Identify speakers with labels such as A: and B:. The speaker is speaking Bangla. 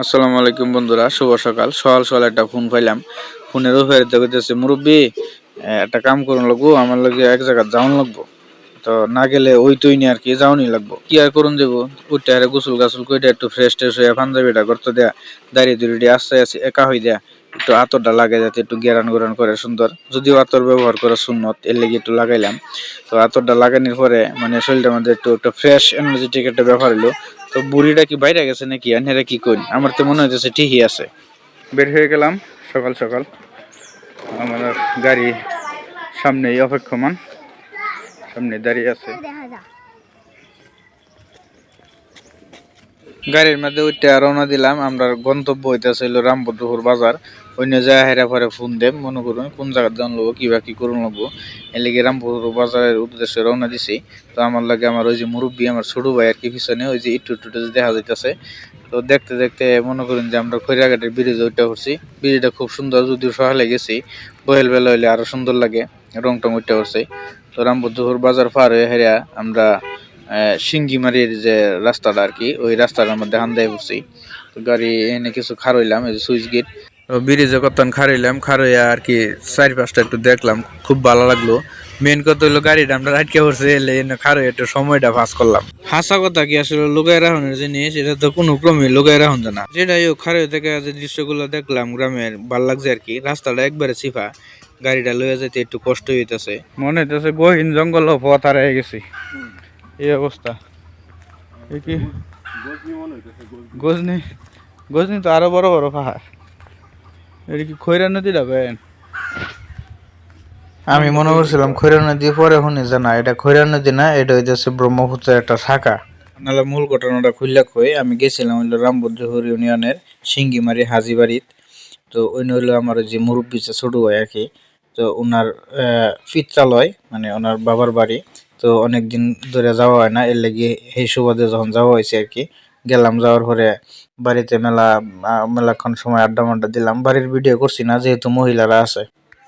A: আসসালামু আলাইকুম বন্ধুরা, শুভ সকাল। সকাল সকাল একটা ফোন পাইলাম। ফোনের উপরে কইতেছে, মুরব্বী একটা কাম করুন লাগবো, আমার লগে এক জায়গা যাওন লাগবো। তো না গেলে ওই তুই নিয়ে আর কি যাওনি লাগবো। কি আর করুন দেবো, উঠতে আরে গোসল গাছল করে একটু ফ্রেশ ট্রেশ হয়ে পাঞ্জাবিটা করতে দেয়া, দাঁড়িয়ে দুড়ি আস্তে আস্তে একা হয়ে দেয়া, একটু আতরটা লাগে যাতে একটু গেরান গেরান করে সুন্দর। যদিও আতর ব্যবহার করা সুন্নত, এর লেগে একটু লাগাইলাম। তো আতরটা লাগানোর পরে মানে শরীরটার মধ্যে একটু ফ্রেশ এনার্জেটিক একটা ব্যাপার হলো। তো বুড়িটা কি বাইরে গেছে নাকি, আনেরা কি কই? আমার তো মনে হইতেছে ঠিকই আছে। বের হয়ে গেলাম সকাল সকাল। আমার গাড়ি সামনেই অপেক্ষমান, সামনে দাঁড়িয়ে আছে। গাড়ির মধ্যে উঠে রওনা দিলাম। আমরা গন্তব্য হইতেছে রামভদ্রপুর বাজার। অন্য জায়গা হেরা পরে ফোন দেব, মনে করুন কোন জায়গায় যান লাগবো, কিবা কি করুন লাগবো। এর লেগে রামভদ্রপুর বাজারের উদ্দেশ্যে রওনা দিছি। তো আমার লাগে আমার ওই যে মুরব্বী, আমার ছোট ভাই আর কি পিছনে, ওই যে একটু একটু দেখা যাইতেছে। তো দেখতে দেখতে মনে করেন যে আমরা খৈরাঘাটের ব্রিজে উঠে পড়ছি। ব্রিজটা খুব সুন্দর, যদিও সকালে গেছি, বহেল বেলা হইলে আরো সুন্দর লাগে। রং টং উঠে পড়ছে। তো রামভদ্রপুর বাজার পার হয়ে হেরা আমরা সিঙ্গিমারির যে রাস্তাটা আর কি, ওই রাস্তাটার মধ্যে হান্দায় পড়ছি। তো গাড়ি এনে কিছু খারইলাম, এই যে সুইচ গেট ব্রিজে কতক্ষণ খারইলাম। খারইয়া আর কি চারপাশটা একটু দেখলাম, খুব ভালো লাগলো। মেন কথা হলো গাড়িটা আমরা আটকে পড়ছে, এলে এনে খারই একটু সময়টা পাস করলাম। হাসা কথা কি, আসলে লোকায় রাখনের জিনিস, এটা তো কোনো ক্রমে লোকায় রাখুন যায় না। যেটাই হোক, খারই থেকে যে দৃশ্যগুলো দেখলাম গ্রামের, ভাল লাগছে আর কি। রাস্তাটা একবারে চিফা, গাড়িটা লয়ে যেতে একটু কষ্ট হইতেছে, মনে হইতেছে গহীন জঙ্গল পথ হারিয়ে গেছি, এই অবস্থা। কি গজনি, গজনি তো আরো বড় বড় পাহাড়। এটা কি খৈরা নদী যাবেন? আমি মনে করছিলাম খৈরা নদী, পরে শুনি যে না, এটা খৈরা নদী না, এটা হইতেছে ব্রহ্মপুত্রের একটা শাখা। নাহলে মূল ঘটনাটা খুললা কই, আমি গেছিলাম হইলো রামভদ্রপুর ইউনিয়নের সিঙ্গিমারি হাজিবাড়িত। তো ওই হইলো আমার যে মুরব্বী ছোট ভাই আর কি। তো ওনার পিত্রালয়, মানে ওনার বাবার বাড়ি। তো অনেকদিন ধরে যাওয়া হয় না, এর লেগে এই সুবাদে যখন যাওয়া হয়েছে আর কি গেলাম। যাওয়ার পরে বাড়িতে মেলাক্ষণ সময় আড্ডা মাড্ডা দিলাম। বাড়ির ভিডিও করছি না, যেহেতু মহিলারা আছে।